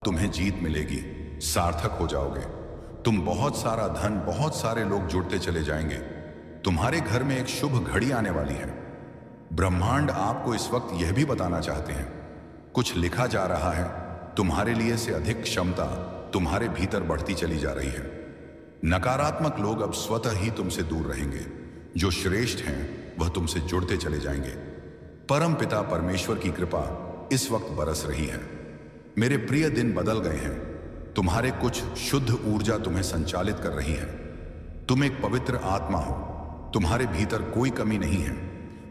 तुम्हें जीत मिलेगी, सार्थक हो जाओगे। तुम बहुत सारा धन, बहुत सारे लोग जुड़ते चले जाएंगे। तुम्हारे घर में एक शुभ घड़ी आने वाली है। ब्रह्मांड आपको इस वक्त यह भी बताना चाहते हैं, कुछ लिखा जा रहा है, तुम्हारे लिए से अधिक क्षमता तुम्हारे भीतर बढ़ती चली जा रही है। नकारात्मक लोग अब स्वतः ही तुमसे दूर रहेंगे, जो श्रेष्ठ हैं वह तुमसे जुड़ते चले जाएंगे। परम पिता परमेश्वर की कृपा इस वक्त बरस रही है। मेरे प्रिय, दिन बदल गए हैं। तुम्हारे कुछ शुद्ध ऊर्जा तुम्हें संचालित कर रही है। तुम एक पवित्र आत्मा हो, तुम्हारे भीतर कोई कमी नहीं है।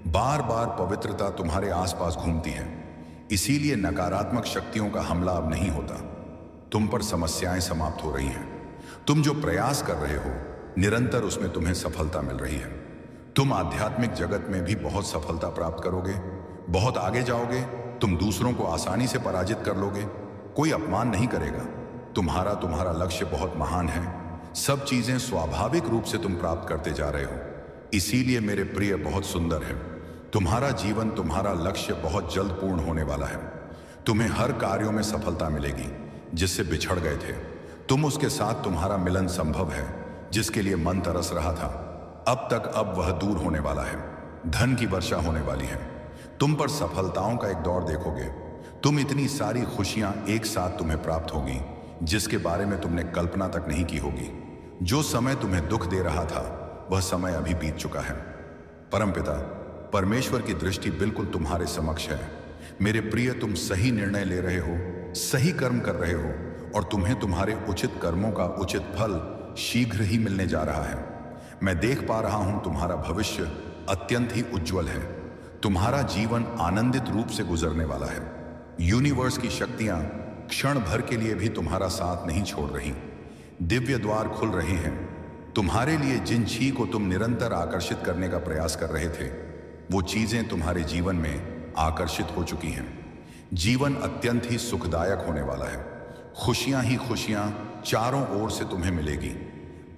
बार बार पवित्रता तुम्हारे आसपास घूमती है, इसीलिए नकारात्मक शक्तियों का हमला अब नहीं होता। तुम पर समस्याएं समाप्त हो रही हैं। तुम जो प्रयास कर रहे हो निरंतर उसमें तुम्हें सफलता मिल रही है। तुम आध्यात्मिक जगत में भी बहुत सफलता प्राप्त करोगे, बहुत आगे जाओगे। तुम दूसरों को आसानी से पराजित कर लोगे, कोई अपमान नहीं करेगा। तुम्हारा लक्ष्य बहुत महान है। सब चीजें स्वाभाविक रूप से तुम प्राप्त करते जा रहे हो, इसीलिए मेरे प्रिय बहुत सुंदर है। तुम्हारा जीवन, तुम्हारा लक्ष्य बहुत जल्द पूर्ण होने वाला है। तुम्हें हर कार्यों में सफलता मिलेगी जिससे बिछड़ गए थे। तुम उसके साथ, तुम्हारा मिलन संभव है जिसके लिए मन तरस रहा था। अब वह दूर होने वाला है। धन की वर्षा होने वाली है। तुम पर सफलताओं का एक दौर देखोगे। तुम इतनी सारी खुशियां एक साथ तुम्हें प्राप्त होगी जिसके बारे में तुमने कल्पना तक नहीं की होगी। जो समय तुम्हें दुख दे रहा था वह समय अभी बीत चुका है। परमपिता परमेश्वर की दृष्टि बिल्कुल तुम्हारे समक्ष है। मेरे प्रिय, तुम सही निर्णय ले रहे हो, सही कर्म कर रहे हो और तुम्हें तुम्हारे उचित कर्मों का उचित फल शीघ्र ही मिलने जा रहा है। मैं देख पा रहा हूं तुम्हारा भविष्य अत्यंत ही उज्जवल है। तुम्हारा जीवन आनंदित रूप से गुजरने वाला है। यूनिवर्स की शक्तियां क्षण भर के लिए भी तुम्हारा साथ नहीं छोड़ रही। दिव्य द्वार खुल रहे हैं। तुम्हारे लिए जिन चीज को तुम निरंतर आकर्षित करने का प्रयास कर रहे थे, वो चीजें तुम्हारे जीवन में आकर्षित हो चुकी हैं। जीवन अत्यंत ही सुखदायक होने वाला है। खुशियां ही खुशियां चारों ओर से तुम्हें मिलेगी।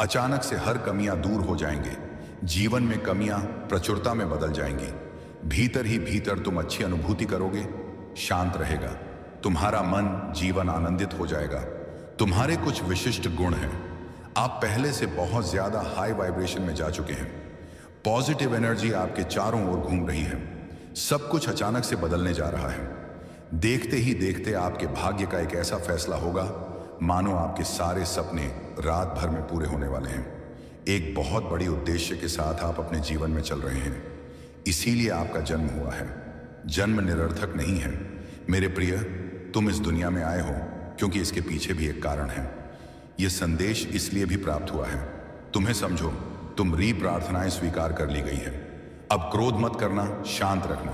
अचानक से हर कमियां दूर हो जाएंगे। जीवन में कमियां प्रचुरता में बदल जाएंगी। भीतर ही भीतर तुम अच्छी अनुभूति करोगे। शांत रहेगा तुम्हारा मन, जीवन आनंदित हो जाएगा। तुम्हारे कुछ विशिष्ट गुण हैं। आप पहले से बहुत ज्यादा हाई वाइब्रेशन में जा चुके हैं। पॉजिटिव एनर्जी आपके चारों ओर घूम रही है। सब कुछ अचानक से बदलने जा रहा है। देखते ही देखते आपके भाग्य का एक ऐसा फैसला होगा मानो आपके सारे सपने रात भर में पूरे होने वाले हैं। एक बहुत बड़ी उद्देश्य के साथ आप अपने जीवन में चल रहे हैं, इसीलिए आपका जन्म हुआ है। जन्म निरर्थक नहीं है। मेरे प्रिय, तुम इस दुनिया में आए हो क्योंकि इसके पीछे भी एक कारण है। यह संदेश इसलिए भी प्राप्त हुआ है। तुम्हें समझो, तुम्हारी प्रार्थनाएं स्वीकार कर ली गई है। अब क्रोध मत करना, शांत रखना।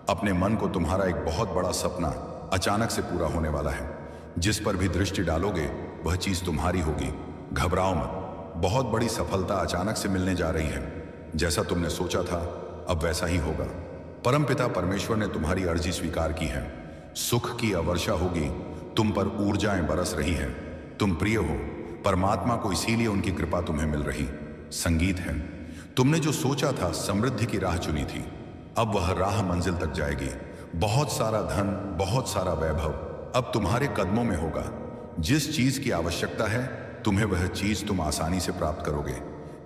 अपने मन को, तुम्हारा एक बहुत बड़ा सपना अचानक से पूरा होने वाला है। जिस पर भी दृष्टि डालोगे वह चीज तुम्हारी होगी। घबराओ मत, बहुत बड़ी सफलता अचानक से मिलने जा रही है। जैसा तुमने सोचा था अब वैसा ही होगा। परमपिता परमेश्वर ने तुम्हारी अर्जी स्वीकार की है। सुख की अवर्षा होगी, तुम पर ऊर्जाएं बरस रही है। तुम प्रिय हो परमात्मा को, इसीलिए उनकी कृपा तुम्हें मिल रही। संगीत है, तुमने जो सोचा था, समृद्धि की राह चुनी थी, अब वह राह मंजिल तक जाएगी। बहुत सारा धन, बहुत सारा वैभव अब तुम्हारे कदमों में होगा। जिस चीज की आवश्यकता है तुम्हें, वह चीज तुम आसानी से प्राप्त करोगे।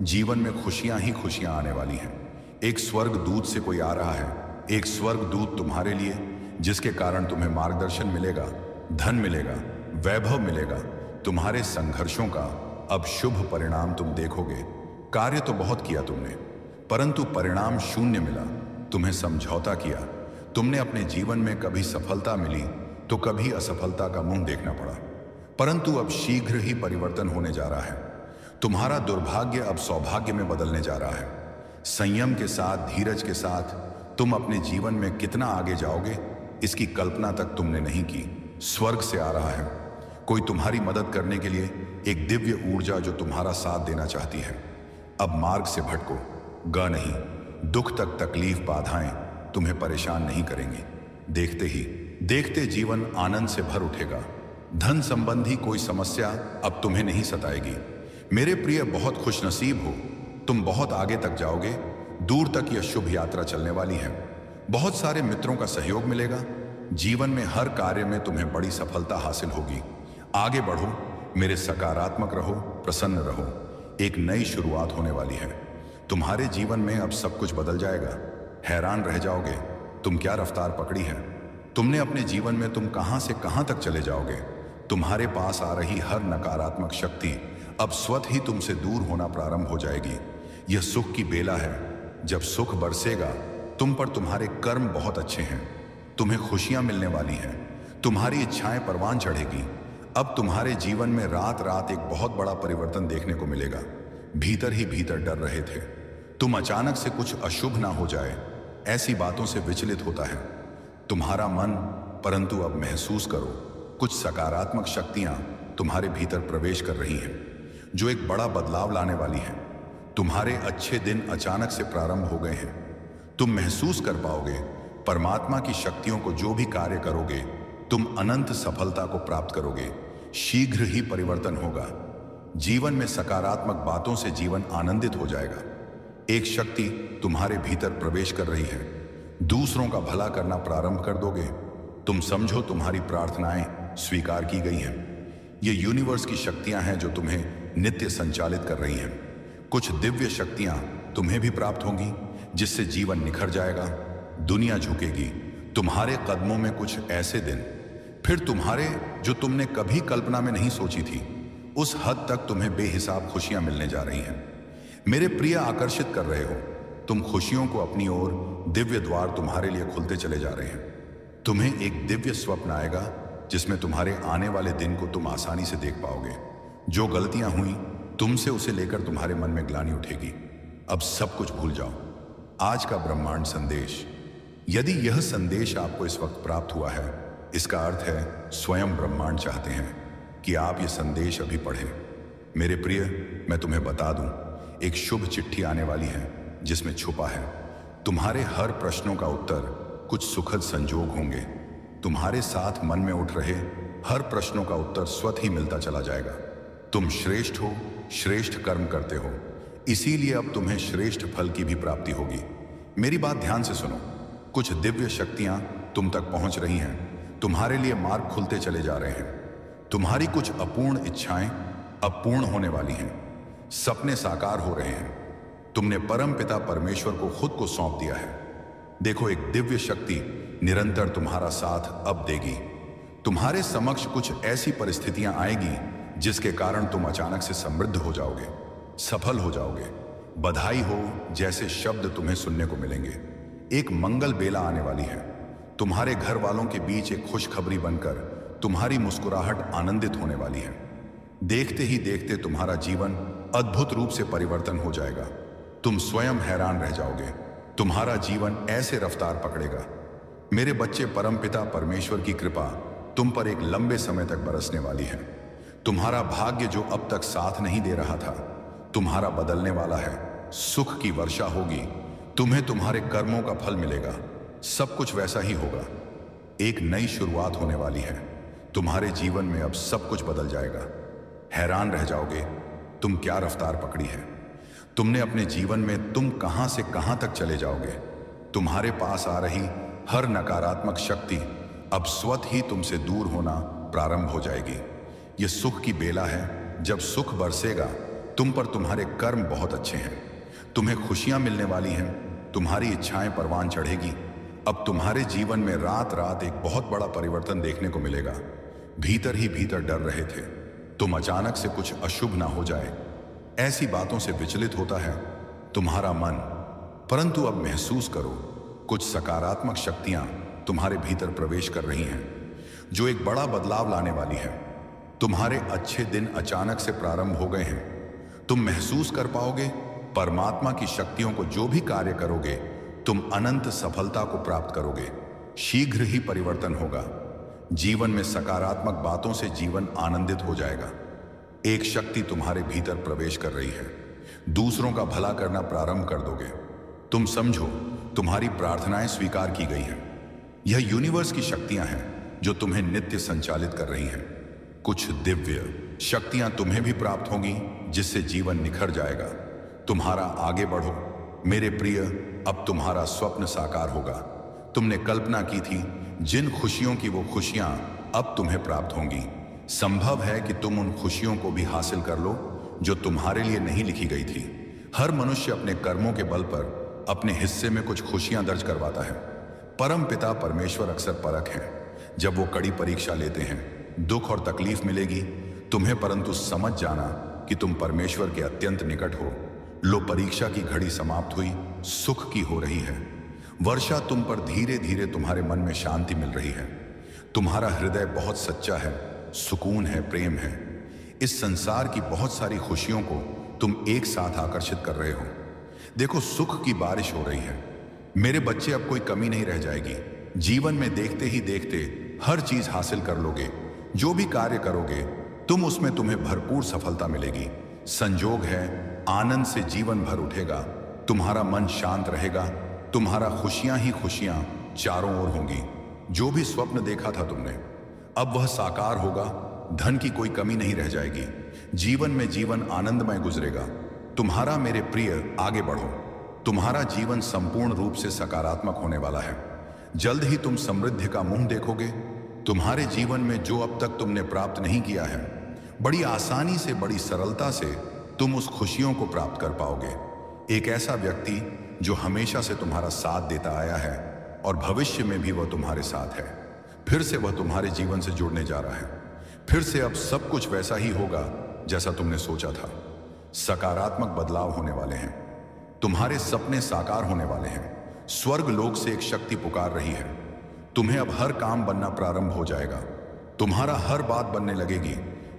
जीवन में खुशियां ही खुशियां आने वाली हैं। एक स्वर्ग दूत से कोई आ रहा है, एक स्वर्ग दूत तुम्हारे लिए, जिसके कारण तुम्हें मार्गदर्शन मिलेगा, धन मिलेगा, वैभव मिलेगा। तुम्हारे संघर्षों का अब शुभ परिणाम तुम देखोगे। कार्य तो बहुत किया तुमने, परंतु परिणाम शून्य मिला। तुम्हें समझौता किया, तुमने अपने जीवन में कभी सफलता मिली तो कभी असफलता का मुंह देखना पड़ा, परंतु अब शीघ्र ही परिवर्तन होने जा रहा है। तुम्हारा दुर्भाग्य अब सौभाग्य में बदलने जा रहा है। संयम के साथ, धीरज के साथ तुम अपने जीवन में कितना आगे जाओगे, इसकी कल्पना तक तुमने नहीं की। स्वर्ग से आ रहा है कोई तुम्हारी मदद करने के लिए, एक दिव्य ऊर्जा जो तुम्हारा साथ देना चाहती है। अब मार्ग से भटको गा नहीं। दुख तक, तकलीफ, बाधाएं तुम्हें परेशान नहीं करेंगी। देखते ही देखते जीवन आनंद से भर उठेगा। धन संबंधी कोई समस्या अब तुम्हें नहीं सताएगी। मेरे प्रिय, बहुत खुशनसीब हो, तुम बहुत आगे तक जाओगे। दूर तक यह शुभ यात्रा चलने वाली है। बहुत सारे मित्रों का सहयोग मिलेगा। जीवन में हर कार्य में तुम्हें बड़ी सफलता हासिल होगी। आगे बढ़ो, मेरे सकारात्मक रहो, प्रसन्न रहो। एक नई शुरुआत होने वाली है। तुम्हारे जीवन में अब सब कुछ बदल जाएगा। हैरान रह जाओगे, तुम क्या रफ्तार पकड़ी है। तुमने अपने जीवन में तुम कहां से कहां तक चले जाओगे। तुम्हारे पास आ रही हर नकारात्मक शक्ति अब स्वतः ही तुमसे दूर होना प्रारंभ हो जाएगी। यह सुख की बेला है। जब सुख बरसेगा तुम पर, तुम्हारे कर्म बहुत अच्छे हैं, तुम्हें खुशियां मिलने वाली हैं, तुम्हारी इच्छाएं परवान चढ़ेगी। अब तुम्हारे जीवन में रात रात एक बहुत बड़ा परिवर्तन देखने को मिलेगा। भीतर ही भीतर डर रहे थे तुम, अचानक से कुछ अशुभ ना हो जाए, ऐसी बातों से विचलित होता है तुम्हारा मन। परंतु अब महसूस करो, कुछ सकारात्मक शक्तियां तुम्हारे भीतर प्रवेश कर रही हैं, जो एक बड़ा बदलाव लाने वाली हैं। तुम्हारे अच्छे दिन अचानक से प्रारंभ हो गए हैं। तुम महसूस कर पाओगे परमात्मा की शक्तियों को। जो भी कार्य करोगे तुम अनंत सफलता को प्राप्त करोगे। शीघ्र ही परिवर्तन होगा। जीवन में सकारात्मक बातों से जीवन आनंदित हो जाएगा। एक शक्ति तुम्हारे भीतर प्रवेश कर रही है। दूसरों का भला करना प्रारंभ कर दोगे। तुम समझो तुम्हारी प्रार्थनाएं स्वीकार की गई हैं। ये यूनिवर्स की शक्तियां हैं जो तुम्हें नित्य संचालित कर रही हैं। कुछ दिव्य शक्तियां तुम्हें भी प्राप्त होंगी, जिससे जीवन निखर जाएगा, दुनिया झुकेगी। तुम्हारे कदमों में कुछ ऐसे दिन फिर तुम्हारे जो तुमने कभी कल्पना में नहीं सोची थी, उस हद तक तुम्हें बेहिसाब खुशियां मिलने जा रही हैं। मेरे प्रिय, आकर्षित कर रहे हो तुम खुशियों को अपनी ओर। दिव्य द्वार तुम्हारे लिए खुलते चले जा रहे हैं। तुम्हें एक दिव्य स्वप्न आएगा जिसमें तुम्हारे आने वाले दिन को तुम आसानी से देख पाओगे। जो गलतियां हुई तुमसे, उसे लेकर तुम्हारे मन में ग्लानि उठेगी। अब सब कुछ भूल जाओ। आज का ब्रह्मांड संदेश, यदि यह संदेश आपको इस वक्त प्राप्त हुआ है, इसका अर्थ है स्वयं ब्रह्मांड चाहते हैं कि आप ये संदेश अभी पढ़ें। मेरे प्रिय, मैं तुम्हें बता दूं, एक शुभ चिट्ठी आने वाली है जिसमें छुपा है तुम्हारे हर प्रश्नों का उत्तर। कुछ सुखद संजोग होंगे। तुम्हारे साथ मन में उठ रहे हर प्रश्नों का उत्तर स्वतः ही मिलता चला जाएगा। तुम श्रेष्ठ हो, श्रेष्ठ कर्म करते हो, इसीलिए अब तुम्हें श्रेष्ठ फल की भी प्राप्ति होगी। मेरी बात ध्यान से सुनो। कुछ दिव्य शक्तियां तुम तक पहुंच रही हैं। तुम्हारे लिए मार्ग खुलते चले जा रहे हैं। तुम्हारी कुछ अपूर्ण इच्छाएं अब पूर्ण होने वाली हैं। सपने साकार हो रहे हैं। तुमने परम पिता परमेश्वर को खुद को सौंप दिया है। देखो, एक दिव्य शक्ति निरंतर तुम्हारा साथ अब देगी। तुम्हारे समक्ष कुछ ऐसी परिस्थितियां आएगी जिसके कारण तुम अचानक से समृद्ध हो जाओगे, सफल हो जाओगे। बधाई हो जैसे शब्द तुम्हें सुनने को मिलेंगे। एक मंगल बेला आने वाली है। तुम्हारे घर वालों के बीच एक खुशखबरी बनकर तुम्हारी मुस्कुराहट आनंदित होने वाली है। देखते ही देखते तुम्हारा जीवन अद्भुत रूप से परिवर्तन हो जाएगा। तुम स्वयं हैरान रह जाओगे। तुम्हारा जीवन ऐसे रफ्तार पकड़ेगा। मेरे बच्चे, परमपिता परमेश्वर की कृपा तुम पर एक लंबे समय तक बरसने वाली है। तुम्हारा भाग्य जो अब तक साथ नहीं दे रहा था, तुम्हारा बदलने वाला है। सुख की वर्षा होगी। तुम्हें तुम्हारे कर्मों का फल मिलेगा। सब कुछ वैसा ही होगा। एक नई शुरुआत होने वाली है। तुम्हारे जीवन में अब सब कुछ बदल जाएगा। हैरान रह जाओगे, तुम क्या रफ्तार पकड़ी है। तुमने अपने जीवन में तुम कहां से कहां तक चले जाओगे। तुम्हारे पास आ रही हर नकारात्मक शक्ति अब स्वतः ही तुमसे दूर होना प्रारंभ हो जाएगी। यह सुख की बेला है। जब सुख बरसेगा तुम पर, तुम्हारे कर्म बहुत अच्छे हैं, तुम्हें खुशियां मिलने वाली हैं, तुम्हारी इच्छाएं परवान चढ़ेगी। अब तुम्हारे जीवन में रात रात एक बहुत बड़ा परिवर्तन देखने को मिलेगा। भीतर ही भीतर डर रहे थे तुम, अचानक से कुछ अशुभ ना हो जाए, ऐसी बातों से विचलित होता है तुम्हारा मन। परंतु अब महसूस करो, कुछ सकारात्मक शक्तियां तुम्हारे भीतर प्रवेश कर रही हैं, जो एक बड़ा बदलाव लाने वाली है। तुम्हारे अच्छे दिन अचानक से प्रारंभ हो गए हैं। तुम महसूस कर पाओगे परमात्मा की शक्तियों को। जो भी कार्य करोगे तुम अनंत सफलता को प्राप्त करोगे। शीघ्र ही परिवर्तन होगा। जीवन में सकारात्मक बातों से जीवन आनंदित हो जाएगा। एक शक्ति तुम्हारे भीतर प्रवेश कर रही है। दूसरों का भला करना प्रारंभ कर दोगे। तुम समझो तुम्हारी प्रार्थनाएं स्वीकार की गई हैं। यह यूनिवर्स की शक्तियां हैं जो तुम्हें नित्य संचालित कर रही हैं। कुछ दिव्य शक्तियां तुम्हें भी प्राप्त होंगी, जिससे जीवन निखर जाएगा। तुम्हारा आगे बढ़ो मेरे प्रिय। अब तुम्हारा स्वप्न साकार होगा। तुमने कल्पना की थी जिन खुशियों की, वो खुशियां अब तुम्हें प्राप्त होंगी। संभव है कि तुम उन खुशियों को भी हासिल कर लो जो तुम्हारे लिए नहीं लिखी गई थी। हर मनुष्य अपने कर्मों के बल पर अपने हिस्से में कुछ खुशियां दर्ज करवाता है। परम पिता परमेश्वर अक्सर परख हैं। जब वो कड़ी परीक्षा लेते हैं, दुख और तकलीफ मिलेगी तुम्हें, परंतु समझ जाना कि तुम परमेश्वर के अत्यंत निकट हो। लो, परीक्षा की घड़ी समाप्त हुई, सुख की हो रही है वर्षा। तुम पर धीरे धीरे तुम्हारे मन में शांति मिल रही है। तुम्हारा हृदय बहुत सच्चा है, सुकून है, प्रेम है। इस संसार की बहुत सारी खुशियों को तुम एक साथ आकर्षित कर रहे हो। देखो, सुख की बारिश हो रही है। मेरे बच्चे, अब कोई कमी नहीं रह जाएगी। जीवन में देखते ही देखते हर चीज हासिल कर लोगे। जो भी कार्य करोगे तुम, उसमें तुम्हें भरपूर सफलता मिलेगी। संजोग है, आनंद से जीवन भर उठेगा। तुम्हारा मन शांत रहेगा। तुम्हारा खुशियां ही खुशियां चारों ओर होंगी। जो भी स्वप्न देखा था तुमने, अब वह साकार होगा। धन की कोई कमी नहीं रह जाएगी। जीवन में जीवन आनंदमय गुजरेगा। तुम्हारा मेरे प्रिय, आगे बढ़ो। तुम्हारा जीवन संपूर्ण रूप से सकारात्मक होने वाला है। जल्द ही तुम समृद्धि का मुंह देखोगे। तुम्हारे जीवन में जो अब तक तुमने प्राप्त नहीं किया है, बड़ी आसानी से, बड़ी सरलता से तुम उस खुशियों को प्राप्त कर पाओगे। एक ऐसा व्यक्ति जो हमेशा से तुम्हारा साथ देता आया है और भविष्य में भी वह तुम्हारे साथ है, फिर से वह तुम्हारे जीवन से जुड़ने जा रहा है। फिर से अब सब कुछ वैसा ही होगा जैसा तुमने सोचा था। सकारात्मक बदलाव होने वाले हैं। तुम्हारे सपने साकार होने वाले हैं। स्वर्ग लोक से एक शक्ति पुकार रही है। तुम्हें अब हर काम बनना प्रारंभ हो जाएगा। तुम्हारा हर बात बनने लगेगी।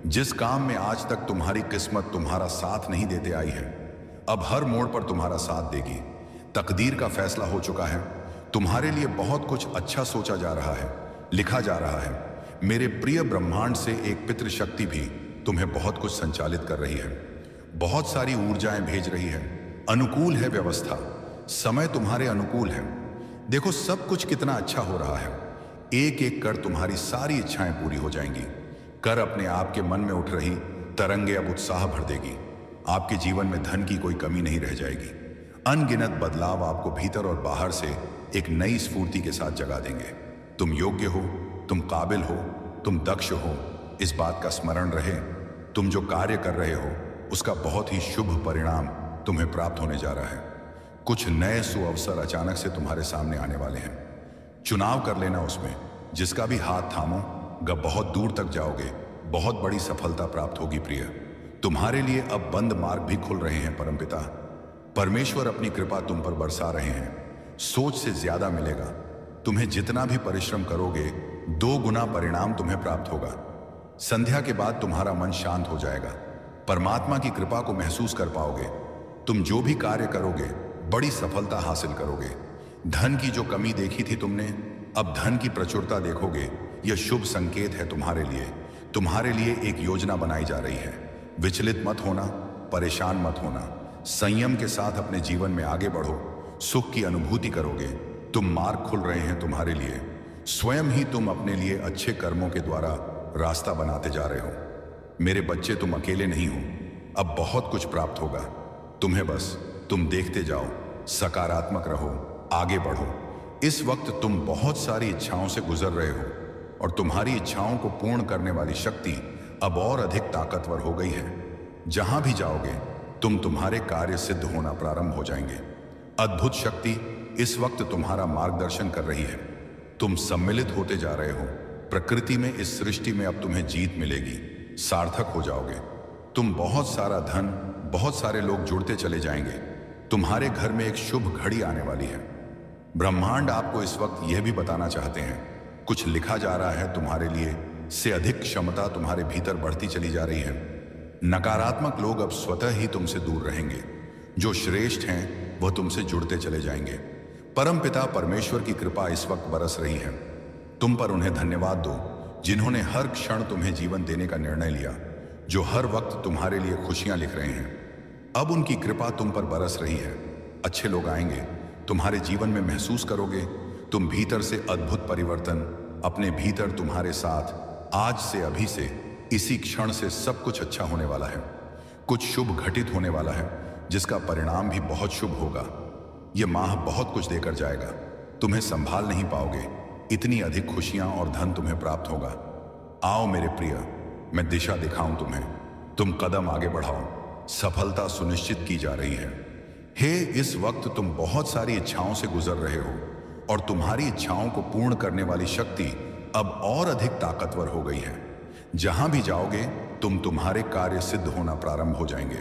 जिस काम में आज तक तुम्हारी किस्मत तुम्हारा साथ नहीं देते आई है, अब हर मोड़ पर तुम्हारा साथ देगी। तकदीर का फैसला हो चुका है। तुम्हारे लिए बहुत कुछ अच्छा सोचा जा रहा है, लिखा जा रहा है। मेरे प्रिय, ब्रह्मांड से एक पितृशक्ति भी तुम्हें बहुत कुछ संचालित कर रही है। बहुत सारी ऊर्जाएं भेज रही है। अनुकूल है व्यवस्था। समय तुम्हारे अनुकूल है। देखो, सब कुछ कितना अच्छा हो रहा है। एक एक कर तुम्हारी सारी इच्छाएं पूरी हो जाएंगी। कर अपने आप के मन में उठ रही तरंगे अब उत्साह भर देगी। आपके जीवन में धन की कोई कमी नहीं रह जाएगी। अनगिनत बदलाव आपको भीतर और बाहर से एक नई स्फूर्ति के साथ जगा देंगे। तुम योग्य हो, तुम काबिल हो, तुम दक्ष हो। इस बात का स्मरण रहे, तुम जो कार्य कर रहे हो उसका बहुत ही शुभ परिणाम तुम्हें प्राप्त होने जा रहा है। कुछ नए सुअवसर अचानक से तुम्हारे सामने आने वाले हैं। चुनाव कर लेना उसमें। जिसका भी हाथ थामोगे, बहुत दूर तक जाओगे। बहुत बड़ी सफलता प्राप्त होगी प्रिय। तुम्हारे लिए अब बंद मार्ग भी खुल रहे हैं। परमपिता परमेश्वर अपनी कृपा तुम पर बरसा रहे हैं। सोच से ज्यादा मिलेगा। तुम्हें जितना भी परिश्रम करोगे, 2 गुना परिणाम तुम्हें प्राप्त होगा। संध्या के बाद तुम्हारा मन शांत हो जाएगा। परमात्मा की कृपा को महसूस कर पाओगे। तुम जो भी कार्य करोगे, बड़ी सफलता हासिल करोगे। धन की जो कमी देखी थी तुमने, अब धन की प्रचुरता देखोगे। यह शुभ संकेत है तुम्हारे लिए। तुम्हारे लिए एक योजना बनाई जा रही है। विचलित मत होना, परेशान मत होना। संयम के साथ अपने जीवन में आगे बढ़ो। सुख की अनुभूति करोगे। तुम मार्ग खुल रहे हैं तुम्हारे लिए। स्वयं ही तुम अपने लिए अच्छे कर्मों के द्वारा रास्ता बनाते जा रहे हो। मेरे बच्चे, तुम अकेले नहीं हो। अब बहुत कुछ प्राप्त होगा तुम्हें। बस तुम देखते जाओ, सकारात्मक रहो, आगे बढ़ो। इस वक्त तुम बहुत सारी इच्छाओं से गुजर रहे हो और तुम्हारी इच्छाओं को पूर्ण करने वाली शक्ति अब और अधिक ताकतवर हो गई है। जहां भी जाओगे तुम्हारे कार्य सिद्ध होना प्रारंभ हो जाएंगे। अद्भुत शक्ति इस वक्त तुम्हारा मार्गदर्शन कर रही है। तुम सम्मिलित होते जा रहे हो। प्रकृति में, इस सृष्टि में अब तुम्हें जीत मिलेगी। सार्थक हो जाओगे। तुम बहुत सारा धन, बहुत सारे लोग जुड़ते चले जाएंगे। तुम्हारे घर में एक शुभ घड़ी आने वाली है। ब्रह्मांड आपको इस वक्त यह भी बताना चाहते हैं, कुछ लिखा जा रहा है तुम्हारे लिए से अधिक क्षमता तुम्हारे भीतर बढ़ती चली जा रही है। नकारात्मक लोग अब स्वतः ही तुमसे दूर रहेंगे। जो श्रेष्ठ हैं वह तुमसे जुड़ते चले जाएंगे। परम पिता परमेश्वर की कृपा इस वक्त बरस रही है। तुम पर उन्हें धन्यवाद दो, जिन्होंने हर क्षण तुम्हें जीवन देने का निर्णय लिया, जो हर वक्त तुम्हारे लिए खुशियां लिख रहे हैं। अब उनकी कृपा तुम पर बरस रही है। अच्छे लोग आएंगे तुम्हारे जीवन में। महसूस करोगे तुम भीतर से अद्भुत परिवर्तन। अपने भीतर तुम्हारे साथ आज से, अभी से, इसी क्षण से सब कुछ अच्छा होने वाला है। कुछ शुभ घटित होने वाला है, जिसका परिणाम भी बहुत शुभ होगा। यह माह बहुत कुछ देकर जाएगा। तुम्हें संभाल नहीं पाओगे, इतनी अधिक खुशियां और धन तुम्हें प्राप्त होगा। आओ मेरे प्रिय, मैं दिशा दिखाऊं तुम्हें। तुम कदम आगे बढ़ाओ। सफलता सुनिश्चित की जा रही है। हे, इस वक्त तुम बहुत सारी इच्छाओं से गुजर रहे हो और तुम्हारी इच्छाओं को पूर्ण करने वाली शक्ति अब और अधिक ताकतवर हो गई है। जहां भी जाओगे तुम्हारे कार्य सिद्ध होना प्रारंभ हो जाएंगे।